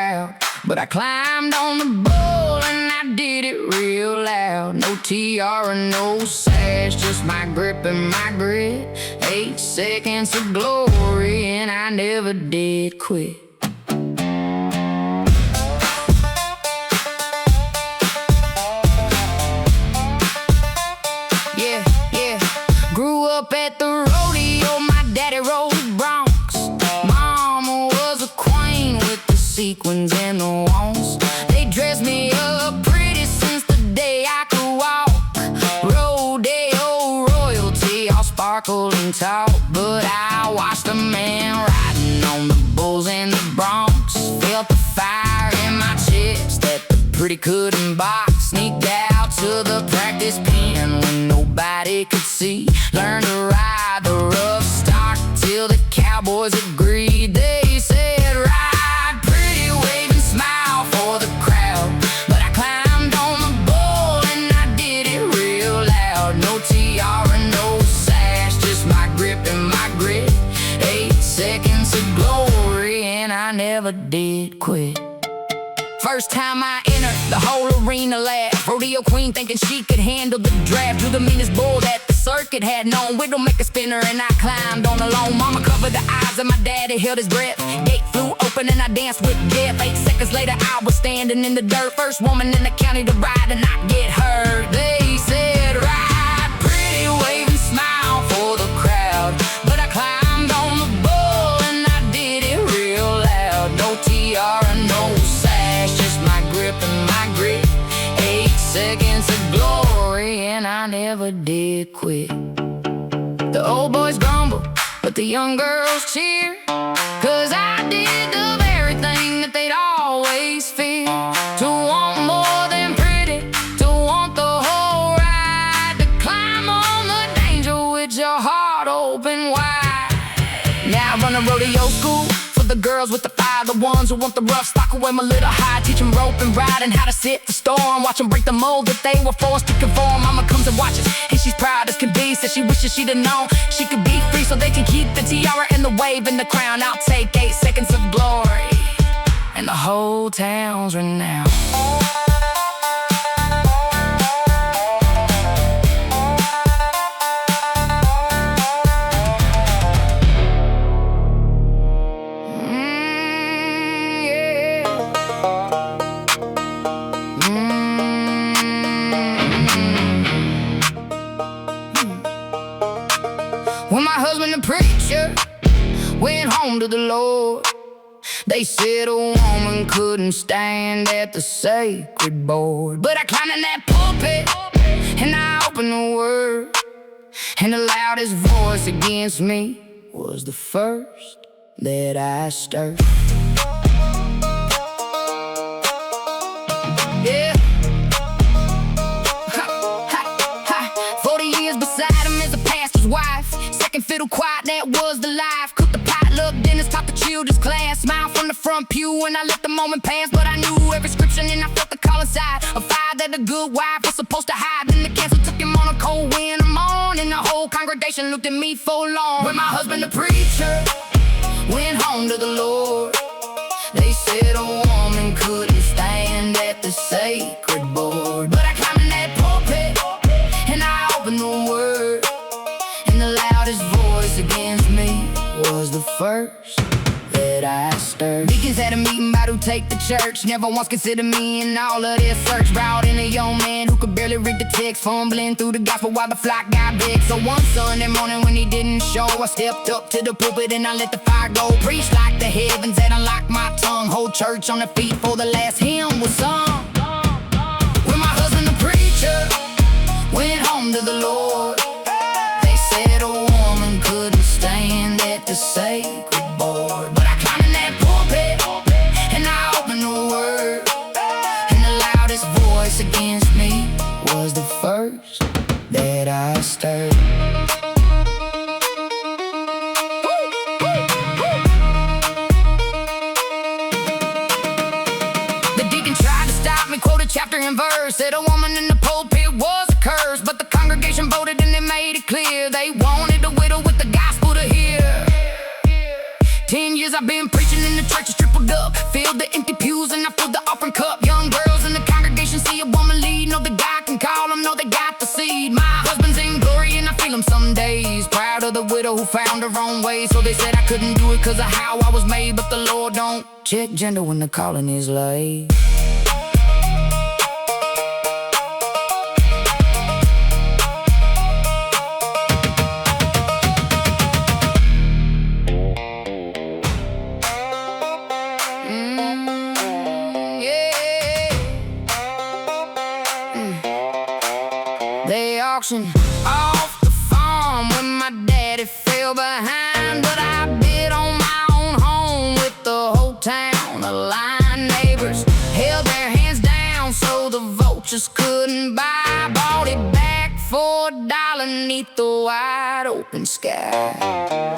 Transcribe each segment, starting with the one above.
crowd. But I climbed on the bull and I did it real loud. No tiara, no sash, just my grip and my grit. 8 seconds of glory and I never did quit. Grew up at the rodeo, my daddy rode the broncs. Mama was a queen with the sequins and the wands. They dressed me up pretty since the day I could walk. Rodeo royalty, all sparkle and talk. But I watched a man riding on the bulls and the broncs. Felt the fire in my chest that the pretty couldn't box. Sneaked out to the practice pen when nobody could see. Learned to ride the rough stock till the cowboys agreed. They said, ride pretty, wave and smile for the crowd. But I climbed on the bull and I did it real loud. No tiara, no sash, just my grip and my grit. 8 seconds of glory and I never did quit. First time I entered, the whole arena laughed. Rodeo Queen thinking she could handle the draft. Drew the meanest bull that the circuit had known. Widow make a spinner and I climbed on alone. Mama covered the eyes and my daddy held his breath. Gate flew open and I danced with death. 8 seconds later I was standing in the dirt. First woman in the county to ride and not get hurt. They said ride pretty, wave and smile for the crowd. But I climbed on the bull and I did it real loud. No tiara, no sash, just my grip and my grit. 8 seconds of glory and I never did quit. The old boys grumble, but the young girls cheer. 'Cause I did the very thing that they'd always fear. To want more than pretty, to want the whole ride. To climb on the danger with your heart open wide. Now I run a rodeo school for the girls with the fire. The ones who want the rough stock away my little high. Teach them rope and ride and how to sit the storm. Watch them break the mold that they were forced to conform. Mama comes and watches, and she's proud as can be. Says she wishes she'd have known she could be free so they can keep the tiara and the wave and the crown. I'll take 8 seconds of glory and the whole town's renowned. When my husband the preacher went home to the Lord, they said a woman couldn't stand at the sacred board. But I climbed in that pulpit and I opened the word, and the loudest voice against me was the first that I stirred. Yeah. 40 years beside him as a pastor's wife. Second fiddle quiet, that was the life. Cooked the potluck dinners, taught the children's class. Smile from the front pew and I let the moment pass. But I knew every scripture and I felt the call inside. A fire that a good wife was supposed to hide. Then the cancer took him on a cold winter morning. The whole congregation looked at me for long. When my husband the preacher went home to the Lord, they said a woman couldn't stand at the sacred board. But I climbed in that pulpit and I opened the word, and the loudest voice against me was the first that I stirred. Deacons had a meeting about who take the church. Never once considered me in all of their search. Brought in a young man who could barely read the text, fumbling through the gospel while the flock got big. So one Sunday morning when he didn't show, I stepped up to the pulpit and I let the fire go. Preached like the heavens and unlocked my tongue. Whole church on their feet for the last hymn was sung. When my husband the preacher went home to the Lord, they said a woman couldn't stand at the sacred board. But I climbed in that pulpit and I opened the word, and the loudest voice against me was the first that I stirred. The deacon tried to stop me, quoted chapter and verse. Said a woman in the pulpit was a curse, but the congregation voted and they made it clear they wanted a widow with the gospel to hear. 10 years I've been preaching in the churches, triple filled up. Filled the empty pews and I filled the offering cup. Young girls in the congregation see a woman lead. Know the guy can call them, know they got the seed. My husband's in glory and I feel him some days. Proud of the widow who found her own way. So they said I couldn't do it cause of how I was made. But the Lord don't check gender when the calling is laid. They auctioned off the farm when my daddy fell behind. But I bid on my own home with the whole town aligned. Neighbors held their hands down so the vultures couldn't buy. Bought it back for $1 neath the wide open sky.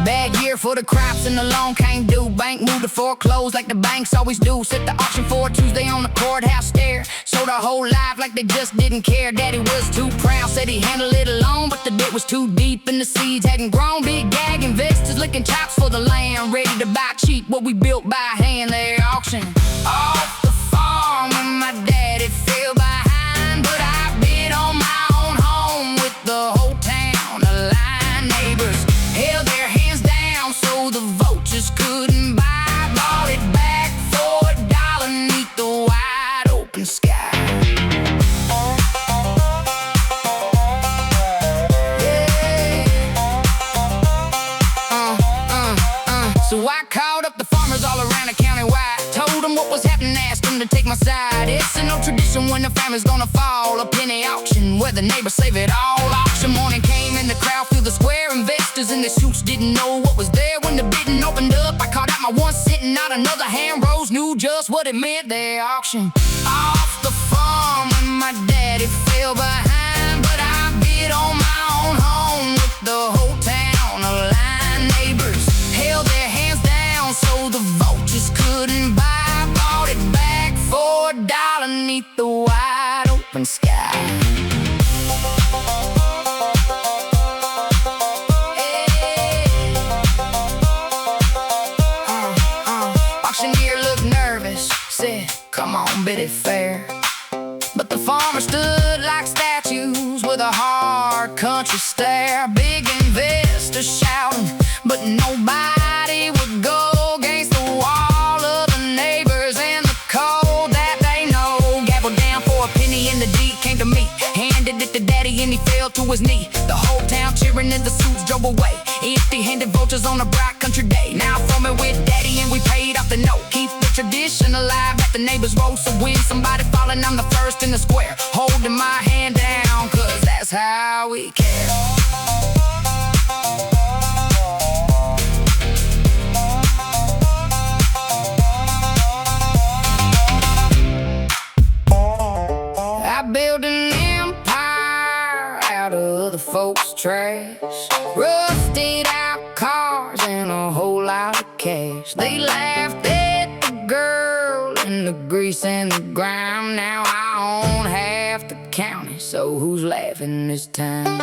Bad year for the crops and the loan came due. Bank moved to foreclose like the banks always do. Set the auction for Tuesday on the courthouse stair. Sold our whole life like they just didn't care. Daddy was too proud, said he handled it alone. But the debt was too deep and the seeds hadn't grown. Big gag investors licking chops for the land. Ready to buy cheap what we built by hand. They auctioned off the farm when my daddy fell behind. But I bid on my own home with the whole town aligned. Neighbors held their hands down so the vultures couldn't buy. Bought it back for $1 neath the wide open sky. So I called up the farmers all around the county wide. Told them what was happening, asked them to take my side. It's an old tradition when the family's gonna fall. A penny auction where the neighbors save it all. Auction morning came and the crowd filled the square. Investors in the suits didn't know what was there. When the bidding opened up, I caught out my 1 cent and not another hand rose. Knew just what it meant. They auctioned off the farm when my daddy fell behind. But I bid on my own home with the whole town aligned. Neighbors held their hands down so the vultures couldn't buy. Bought it back for $1 neath the wide open sky. Auctioneer looked nervous, said, "Come on, bid it fair." But the farmer stood like statues with a hard country stare. Big investors shouting, but nobody would go against the wall of the neighbors and the code that they know. Gabbled down for a penny and the deed came to me. Handed it to daddy and he fell to his knee. The whole town cheering and the suits drove away. Empty-handed vultures on a bright country day. Now farming with daddy and we paid off the note. Keep the tradition alive at the neighbors' road. So when somebody falling, I'm the first in the square, holding my hand down, cause that's how we care. I built an empire out of the folks' trash. Rusted out cars and a whole lot of cash. They laughed at the girl in the grease and the grime. Now I own half the county, so who's laughing this time?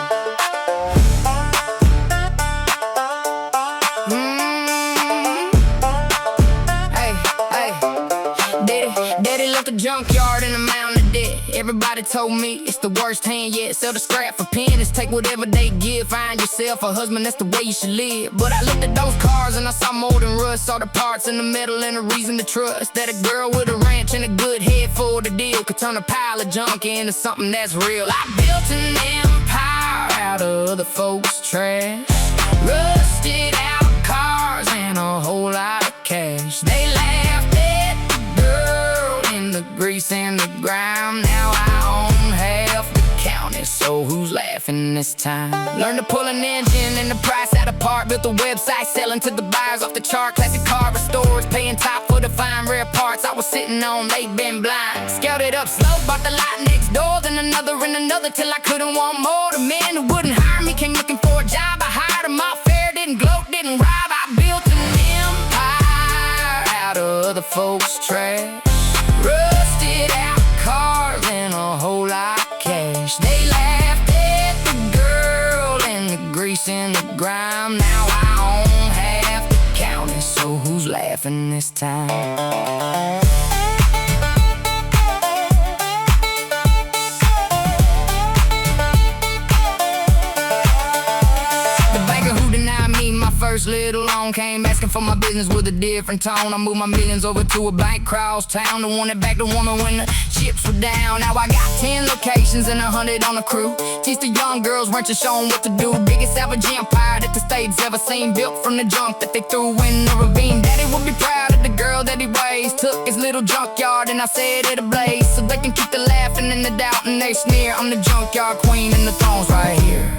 Daddy left the junkyard in a mountain of debt. Everybody told me it's the worst hand yet. Sell the scrap for pennies, take whatever they give. Find yourself a husband, that's the way you should live. But I looked at those cars and I saw more than rust. Saw the parts in the metal and a reason to trust that a girl with a ranch and a good head for the deal could turn a pile of junk into something that's real. I built an empire out of the folks' trash. Rusted out cars and a whole lot of cash. They laughed at the girl in the grease and the grime. Now I own half the county, so who's laughing this time? Learned to pull an engine and the price out apart. Built a website selling to the buyers off the chart. Classic car restorers paying top for the fine rare parts I was sitting on, they'd been blind. Scouted up slow, bought the lot next door. Then another and another till I couldn't want more. The men who wouldn't hire me came looking for a job. I hired them off fair, didn't gloat, didn't rob. I built an empire out of the folks' trash. Rusted out cars and a whole lot of cash. They laughed at grease in the grime. Now I own half the county, so who's laughing this time? First little loan came asking for my business with a different tone. I moved my millions over to a bank cross town, the one that backed the woman when the chips were down. Now I got 10 locations and 100 on the crew. Teach the young girls, weren't you showing what to do? Biggest savage empire that the state's ever seen, built from the junk that they threw in the ravine. Daddy would be proud of the girl that he raised. Took his little junkyard and I set it ablaze, so they can keep the laughing and the doubt and they sneer. I'm the junkyard queen and the throne's right here.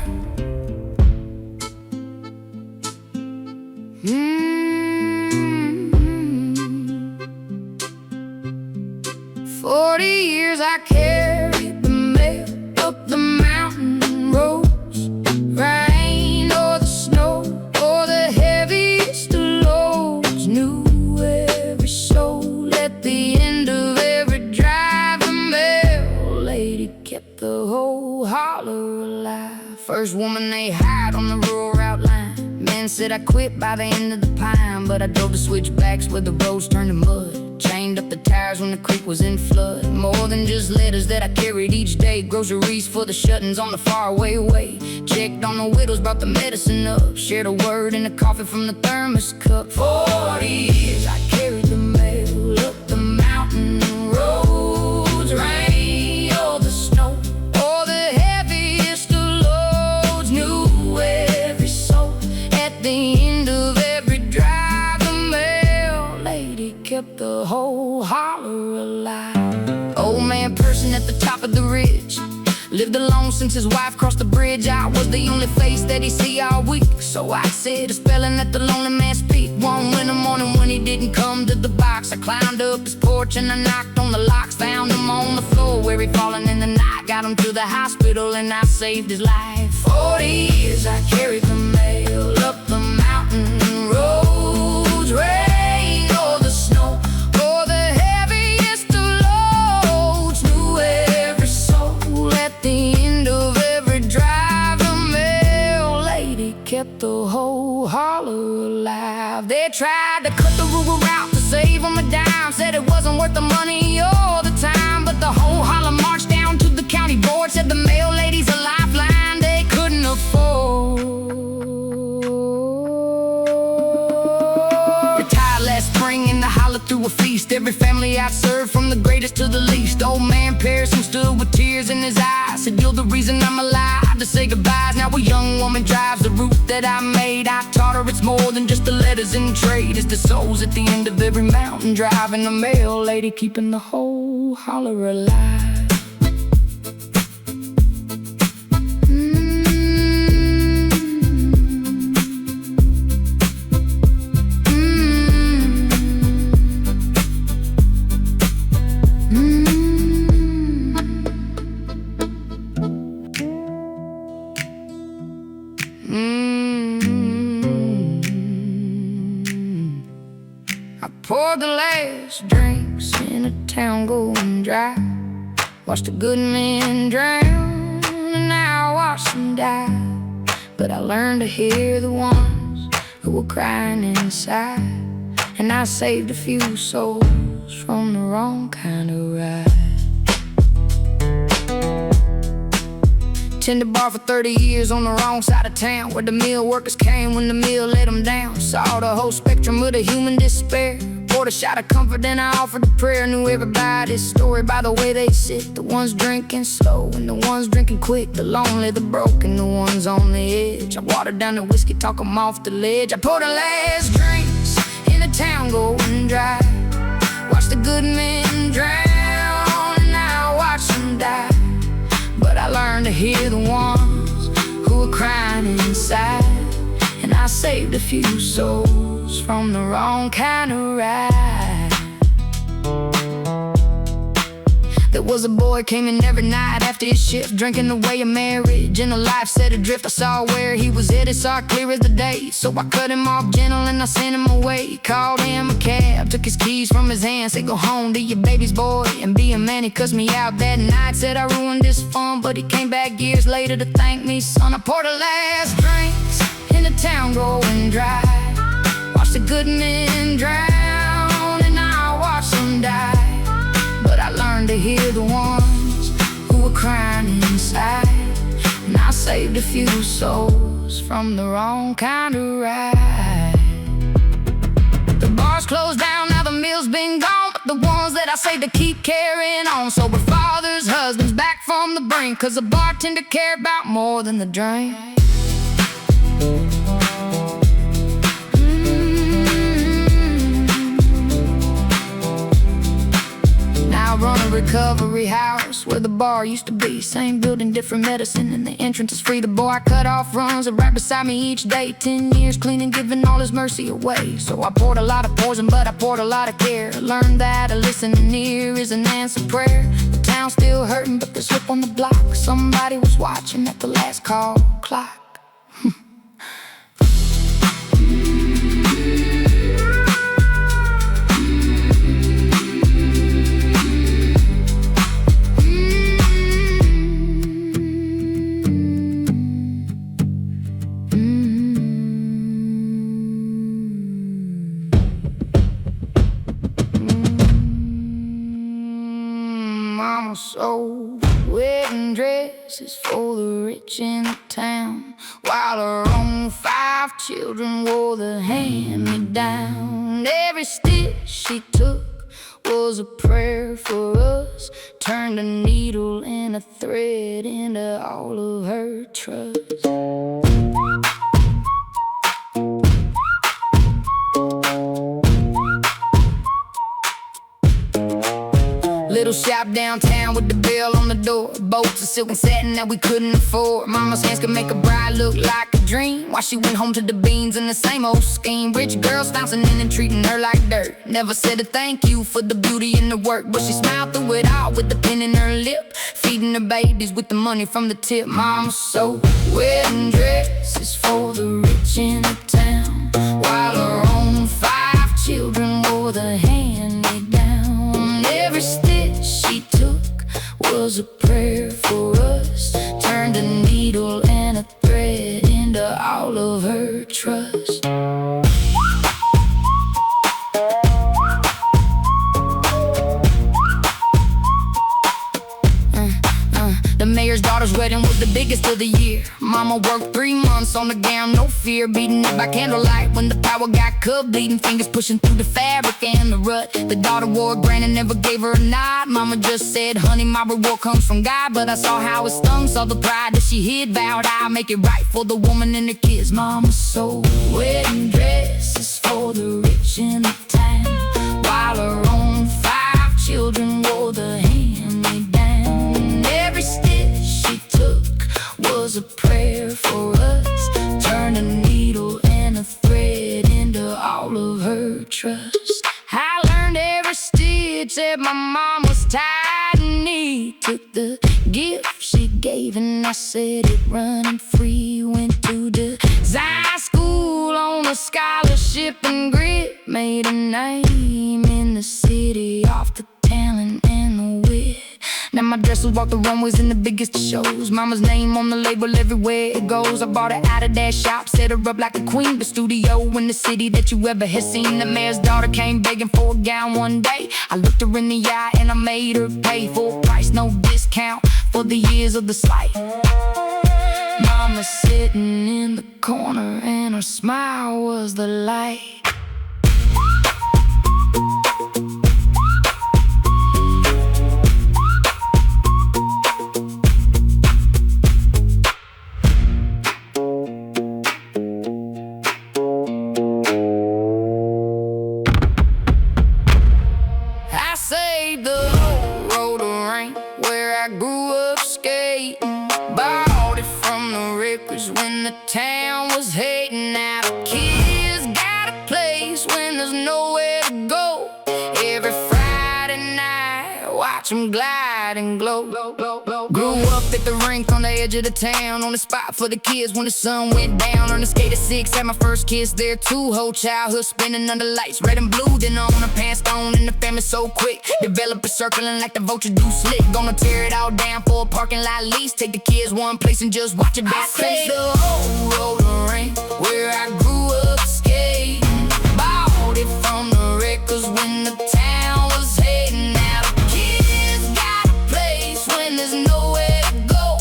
40 years I carried the mail up the mountain roads. Rain or the snow or the heaviest of loads. Knew every soul at the end of every drive. The mail lady kept the whole holler alive. First woman they hired on the rural outline. Men said I quit by the end of the pine, but I drove the switchbacks where the roads turned to mud. Chained up the tires when the creek was in flood. More than just letters that I carried each day. Groceries for the shut-ins on the faraway way. Checked on the widows, brought the medicine up. Shared a word in the coffee from the thermos cup. 40 years I carried the mail up the mountain roads. Rain or the snow or the heaviest of loads. Knew every soul at the end of every drive. The mail lady kept the whole holler alive. Old man person at the top of the ridge lived alone since his wife crossed the bridge. I was the only face that he see all week, so I said a spelling at the lonely man's peak. One winter morning when he didn't come to the box, I climbed up his porch and I knocked on the locks. Found him on the floor where he fallen in the night. Got him to the hospital and I saved his life. 40 years I carried the mail up the mountain roads. Rain or the snow or the heaviest of loads. Knew every soul at the end of every drive. The mail lady kept the whole holler alive. They tried to cut the rural route to save on the dime. Said it wasn't worth the money or the time, but the whole holler marched down to the county board. Said the mail lady's a lifeline they couldn't afford. Through a feast, every family I served, from the greatest to the least. Old man Pearson stood with tears in his eyes, said, "You're the reason I'm alive to say goodbyes." Now a young woman drives the route that I made. I taught her it's more than just the letters in trade. It's the souls at the end of every mountain drive, and the mail lady keeping the whole holler alive. I poured the last drinks in a town going dry. Watched the good men drown, and now I watch them die. But I learned to hear the ones who were crying inside, and I saved a few souls from the wrong kind of ride. Tended bar for 30 years on the wrong side of town, where the mill workers came when the mill let them down. Saw the whole spectrum of the human despair. Poured a shot of comfort and I offered a prayer. Knew everybody's story by the way they sit. The ones drinking slow and the ones drinking quick. The lonely, the broken, the ones on the edge. I watered down the whiskey, talk 'em off the ledge. I poured the last drinks in a town going dry. Watched the good men drown, and now I watch them die. But I learned to hear the ones who were crying inside, and I saved a few souls from the wrong kind of ride. There was a boy came in every night after his shift, drinking away a marriage and a life set adrift. I saw where he was headed, saw it clear as the day. So I cut him off gentle and I sent him away. Called him a cab, took his keys from his hand, said go home to your baby's boy and be a man. He cussed me out that night, said I ruined his fun, but he came back years later to thank me. Son, I poured the last drink tide, and I saved a few souls from the wrong kind of ride. The bar's closed down, now the mill's been gone, but the ones that I saved to keep carrying on. Sober fathers, husbands back from the brink, 'cause a bartender cared about more than the drink. I run a recovery house where the bar used to be. Same building, different medicine, and the entrance is free. The boy I cut off runs right beside me each day. 10 years clean and giving all his mercy away. So I poured a lot of poison, but I poured a lot of care. Learned that a listening ear is an answered prayer. The town's still hurting, but there's hope on the block. Somebody was watching at the last call clock. Mama's sold wedding dresses for the rich in the town, while her own 5 children wore the hand-me-down. Every stitch she took was a prayer for us, turned a needle and a thread into all of her trust. Little shop downtown with the bell on the door. Boats of silk and satin that we couldn't afford. Mama's hands could make a bride look like a dream, while she went home to the beans and the same old scheme. Rich girls bouncing in and treating her like dirt. Never said a thank you for the beauty and the work, but she smiled through it all with the pen in her lip, feeding her babies with the money from the tip. Mama's so wedding dresses for the rich in the town, while her own 5 children wore the hand-me-down. Every stitch she took was a prayer for us, turned a needle and a thread into all of her trust. The mayor's daughter's wedding was the biggest of the year. Mama worked 3 months on the gown, no fear, beating it by candlelight when the power got cut, bleeding fingers pushing through the fabric and the rut. The daughter wore a grin and never gave her a nod. Mama just said, honey, my reward comes from God. But I saw how it stung, saw the pride that she hid, vowed I'll make it right for the woman and the kids. Mama sold wedding dresses for the rich in the town, while her own 5 children wore the hand-me-down. Every stitch she took was a prayer for us, turned a needle and a thread into all of her trust. I learned every stitch that my mom was tied and neat. Took the gift she gave and I set it running free. Went to design school on a scholarship and grit, made a name in the city off the talent and the wit. Now my dresses walk the runways in the biggest shows. Mama's name on the label everywhere it goes. I bought it out of that shop, set her up like a queen. The studio in the city that you ever had seen. The mayor's daughter came begging for a gown one day. I looked her in the eye and I made her pay full price, no discount for the years of the slight. Mama sitting in the corner and her smile was the light. When the town was hating, now the kids got a place when there's nowhere to go. Every Friday night, watch them glide and glow. Grew up at the rink on the edge of the town, on the spot for the kids when the sun went down. On the skate at 6, had my first kiss there too. Whole childhood spinning under lights, red and blue. Then on the pants stone and the family so quick. Develop a circling like the vulture do slick. Gonna tear it all down for a parking lot lease. Take the kids one place and just watch it back. I the whole roller rink where I grew up skating. Bought it from the records when the town was hating. Now the kids got a place when there's nowhere to go.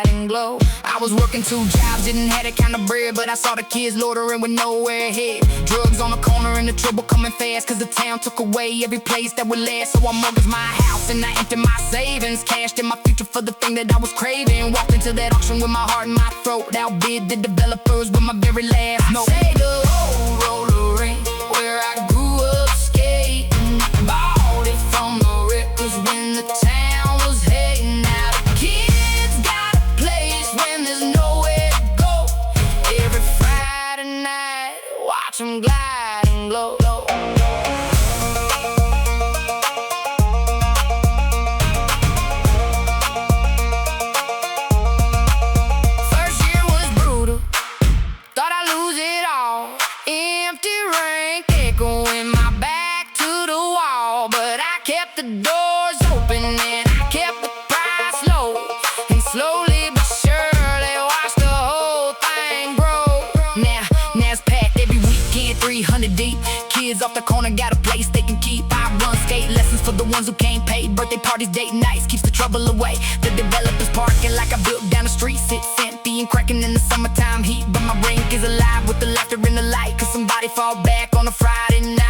and glow. I was working 2 jobs, didn't have that kind of bread, but I saw the kids loitering with nowhere ahead. Drugs on the corner and the trouble coming fast, cause the town took away every place that would last. So I mortgaged my house and I emptied my savings, cashed in my future for the thing that I was craving. Walked into that auction with my heart in my throat, outbid the developers with my very last note. I say the old roller rink where I grew up skating, bought it from the records when the town was hating. Now the kids got a place when there's nowhere to go. Every Friday night, watch them glide and glow. First year was brutal, thought I'd lose it all. Empty rank, echoing my back to the wall. But I kept the doors open and I kept the price low. And slowly but surely watched the whole thing grow. Now it's packed every weekend, 300 deep. Kids off the corner got a place they can keep. I run skate lessons for the ones who can't pay. Birthday parties, date nights, keeps the trouble away. The developers parking like I built down the street. Sits empty and cracking in the summertime heat. But my rink is alive with the laughter and the light, cause somebody fall back on a Friday night.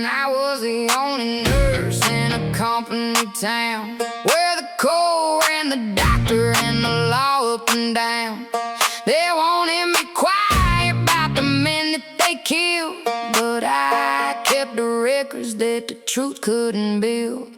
I was the only nurse in a company town where the coal ran the doctor and the law up and down. They wanted me quiet about the men that they killed, but I kept the records that the truth couldn't build.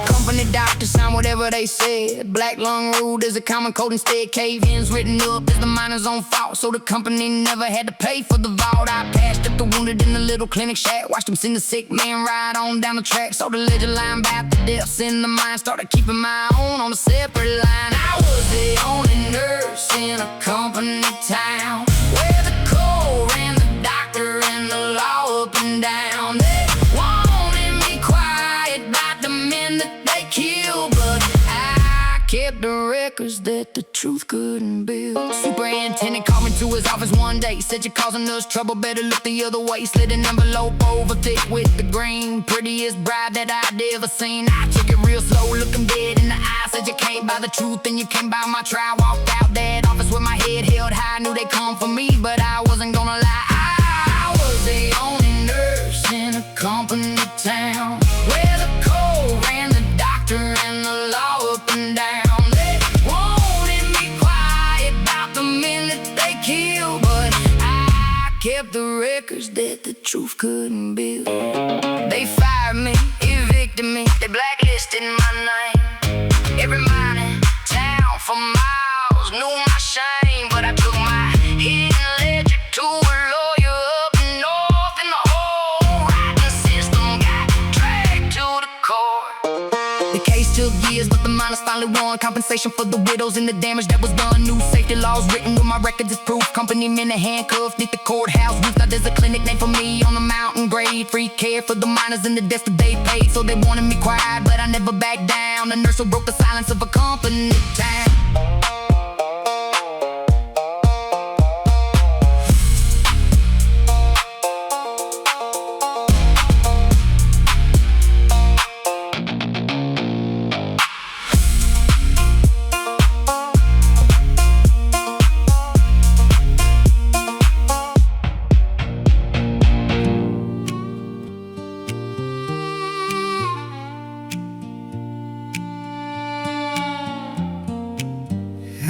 Company doctors signed whatever they said. Black lung rule is a common code instead. Cave-ins written up as the miner's own fault, so the company never had to pay for the vault. I patched up the wounded in the little clinic shack, watched them send the sick man right on down the track. Saw the ledger line about the deaths in the mine, started keeping my own on a separate line. I was the only nurse in a company town where the coal ran the doctor and the law up and down. They wanted me quiet about the men that they killed, but I kept the records that the truth couldn't build. Superintendent called me to his office one day, said you're causing us trouble, better look the other way. Slid an envelope over thick with the green, prettiest bride that I'd ever seen. I took it real slow, looking dead in the eye, said you can't buy the truth and you can't buy my trial. Walked out that office with my head held high, knew they'd come for me, but I wasn't gonna lie. I was the only nurse in a company town where the coal ran the doctor and the law up and down. They wanted me quiet about the men that they killed, but I kept the records that the truth couldn't build. They fired me, evicted me, they blacklisted my name. Every mine in town for miles knew my shame, but I took my hidden ledger to a lawyer up north, and the whole writing system got dragged to the court. The case took years, but the miners finally won. Compensation for the widows and the damage that was done. New safety laws written with my records as proof. Company men are handcuffed neath the courthouse roof. Now there's a clinic named for me on the mountain grade. Free care for the miners and the debts that they paid. So they wanted me quiet, but I never backed down. The nurse who broke the silence of a company town.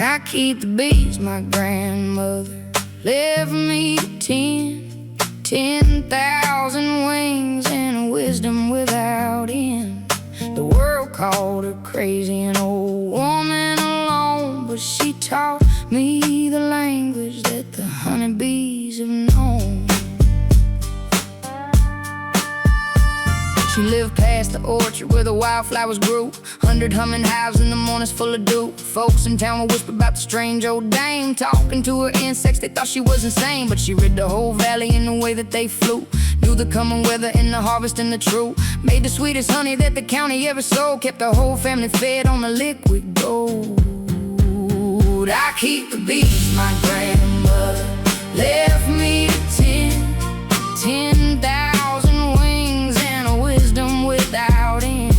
I keep the beats my grandmother left me to 10,000 wings and a wisdom without end. The world called her crazy, an old woman alone, but she taught me the language that the honeybees have known. She lived past the orchard where the wildflowers grew. 100 humming hives in the mornings full of dew. Folks in town would whisper about the strange old dame. Talking to her insects, they thought she was insane, but she rid the whole valley in the way that they flew. Knew the coming weather and the harvest and the true. Made the sweetest honey that the county ever sold. Kept the whole family fed on the liquid gold. I keep the bees my grandmother left me to 10,000 wings and a wisdom without end.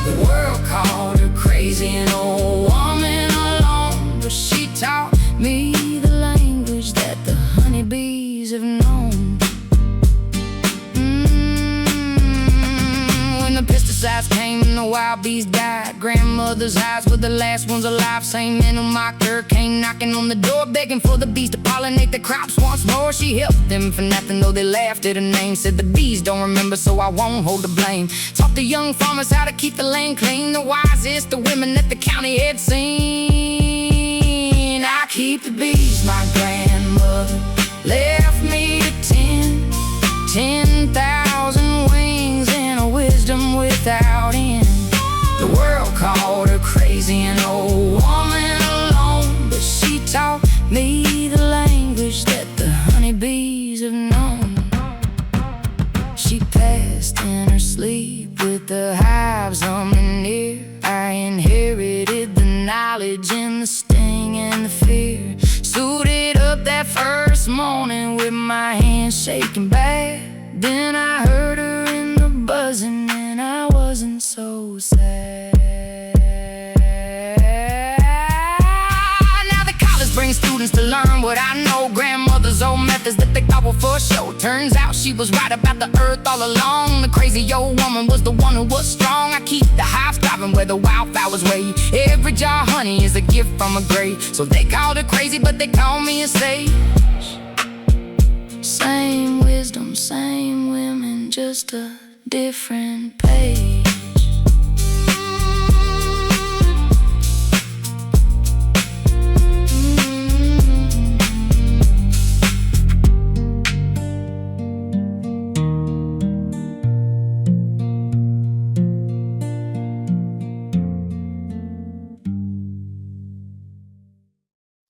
The world called her crazy, an old woman alone, but she taught me the language that the honeybees have known. When the pesticides came and the wild bees died, grandmother's eyes were the last ones alive. Same men who mocked her came knocking on the door, begging for the bees to pollinate the crops once more. She helped them for nothing, though they laughed at her name. Said the bees don't remember, so I won't hold the blame. Taught the young farmers how to keep the land clean, the wisest, the women that the county had seen. I keep the bees my grandmother left me to 10,000 wings and a wisdom without end. The world called her crazy, an old woman alone, but she taught me the language that the honeybees have known. She passed in her sleep with the hives humming near. I inherited the knowledge and the sting and the fear. Suited up that first morning with my hands shaking bad. Then I heard her in the buzzing and I wasn't so sad. Now the college brings students to learn what I know. Grandmother's old methods that they thought were for show. Turns out she was right about the earth all along. The crazy old woman was the one who was strong. I keep the hives thriving where the wildflowers wave. Every jar of honey is a gift from a grave. So they called her crazy, but they call me a sage. Same wisdom, same women, just a different page.